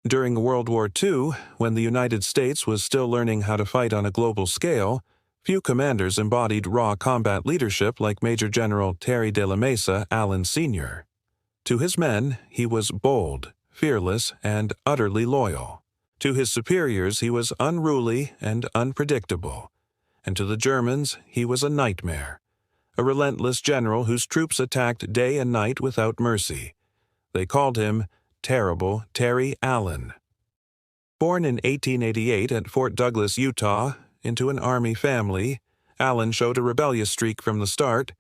During World War II, when the United States was still learning how to fight on a global scale, few commanders embodied raw combat leadership like Major General Terry de la Mesa Allen Sr. To his men, he was bold, fearless, and utterly loyal. To his superiors, he was unruly and unpredictable. And to the Germans, he was a nightmare, a relentless general whose troops attacked day and night without mercy. They called him Terrible Terry Allen. Born in 1888 at Fort Douglas, Utah, into an Army family, Allen showed a rebellious streak from the start.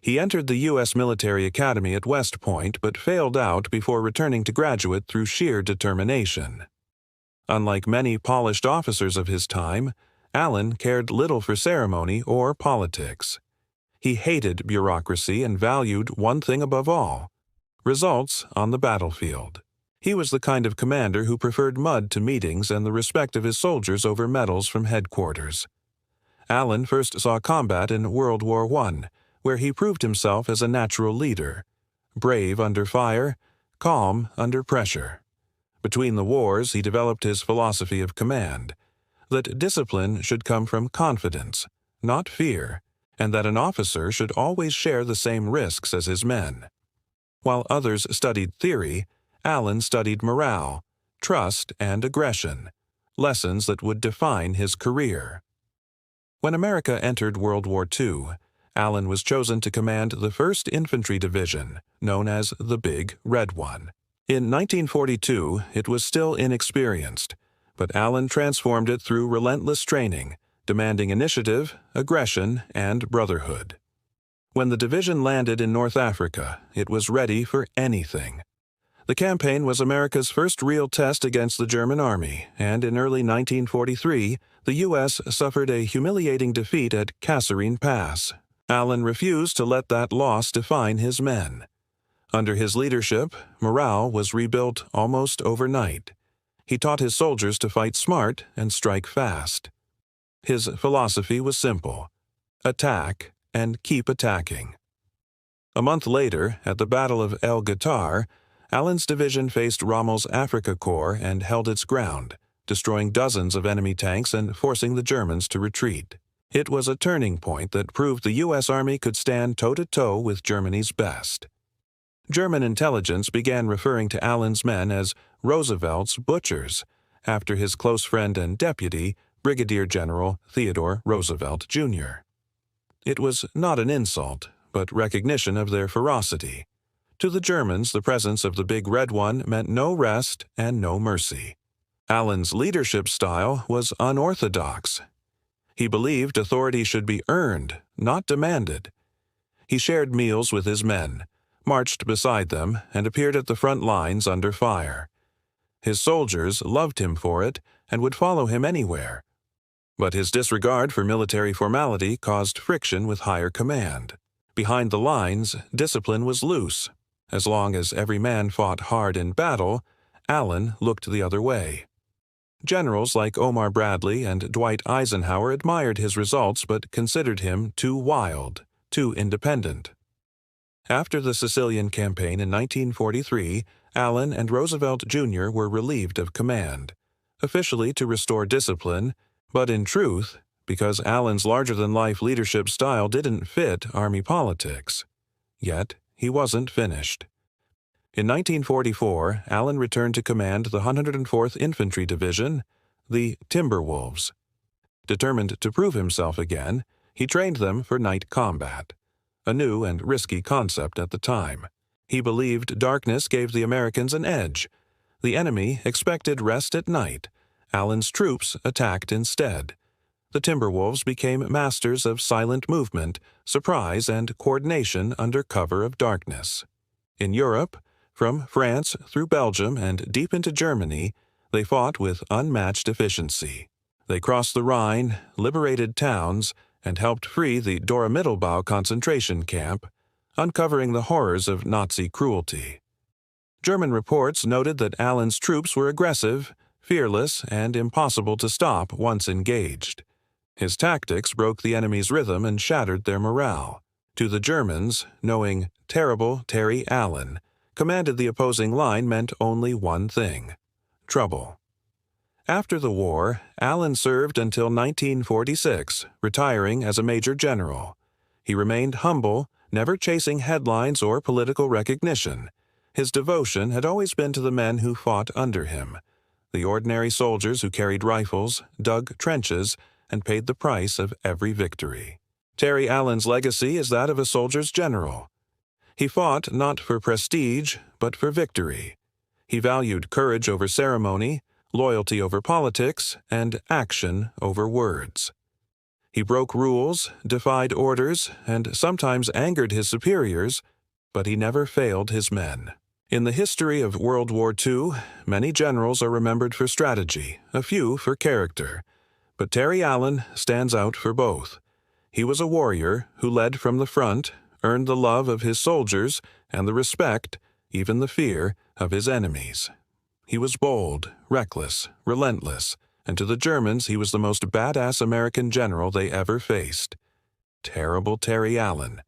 He entered the U.S. Military Academy at West Point but failed out before returning to graduate through sheer determination. Unlike many polished officers of his time, Allen cared little for ceremony or politics. He hated bureaucracy and valued one thing above all: results on the battlefield. He was the kind of commander who preferred mud to meetings and the respect of his soldiers over medals from headquarters. Allen first saw combat in World War I, where he proved himself as a natural leader, brave under fire, calm under pressure. Between the wars, he developed his philosophy of command, that discipline should come from confidence, not fear, and that an officer should always share the same risks as his men. While others studied theory, Allen studied morale, trust, and aggression, lessons that would define his career. When America entered World War II, Allen was chosen to command the 1st Infantry Division, known as the Big Red One. In 1942, it was still inexperienced, but Allen transformed it through relentless training, demanding initiative, aggression, and brotherhood. When the division landed in North Africa, it was ready for anything. The campaign was America's first real test against the German army, and in early 1943, the U.S. suffered a humiliating defeat at Kasserine Pass. Allen refused to let that loss define his men. Under his leadership, morale was rebuilt almost overnight. He taught his soldiers to fight smart and strike fast. His philosophy was simple: attack and keep attacking. A month later, at the Battle of El Guitar, Allen's division faced Rommel's Afrika Korps and held its ground, destroying dozens of enemy tanks and forcing the Germans to retreat. It was a turning point that proved the U.S. Army could stand toe-to-toe with Germany's best. German intelligence began referring to Allen's men as Roosevelt's butchers, after his close friend and deputy, Brigadier General Theodore Roosevelt, Jr. It was not an insult, but recognition of their ferocity. To the Germans, the presence of the Big Red One meant no rest and no mercy. Allen's leadership style was unorthodox. He believed authority should be earned, not demanded. He shared meals with his men, marched beside them, and appeared at the front lines under fire. His soldiers loved him for it and would follow him anywhere. But his disregard for military formality caused friction with higher command. Behind the lines, discipline was loose. As long as every man fought hard in battle, Allen looked the other way. Generals like Omar Bradley and Dwight Eisenhower admired his results but considered him too wild, too independent. After the Sicilian campaign in 1943, Allen and Roosevelt Jr. were relieved of command, officially to restore discipline, but in truth, because Allen's larger-than-life leadership style didn't fit Army politics. Yet, he wasn't finished. In 1944, Allen returned to command the 104th Infantry Division, the Timberwolves. Determined to prove himself again, he trained them for night combat, a new and risky concept at the time. He believed darkness gave the Americans an edge. The enemy expected rest at night. Allen's troops attacked instead. The Timberwolves became masters of silent movement, surprise, and coordination under cover of darkness. In Europe, from France through Belgium and deep into Germany, they fought with unmatched efficiency. They crossed the Rhine, liberated towns, and helped free the Dora Mittelbau concentration camp, uncovering the horrors of Nazi cruelty. German reports noted that Allen's troops were aggressive, fearless, and impossible to stop once engaged. His tactics broke the enemy's rhythm and shattered their morale. To the Germans, knowing Terrible Terry Allen commanded the opposing line meant only one thing: trouble. After the war, Allen served until 1946, retiring as a major general. He remained humble, never chasing headlines or political recognition. His devotion had always been to the men who fought under him, the ordinary soldiers who carried rifles, dug trenches, and paid the price of every victory. Terry Allen's legacy is that of a soldier's general. He fought not for prestige, but for victory. He valued courage over ceremony, loyalty over politics, and action over words. He broke rules, defied orders, and sometimes angered his superiors, but he never failed his men. In the history of World War II, many generals are remembered for strategy, a few for character. But Terry Allen stands out for both. He was a warrior who led from the front, earned the love of his soldiers, and the respect, even the fear, of his enemies. He was bold, reckless, relentless, and to the Germans he was the most badass American general they ever faced. Terrible Terry Allen.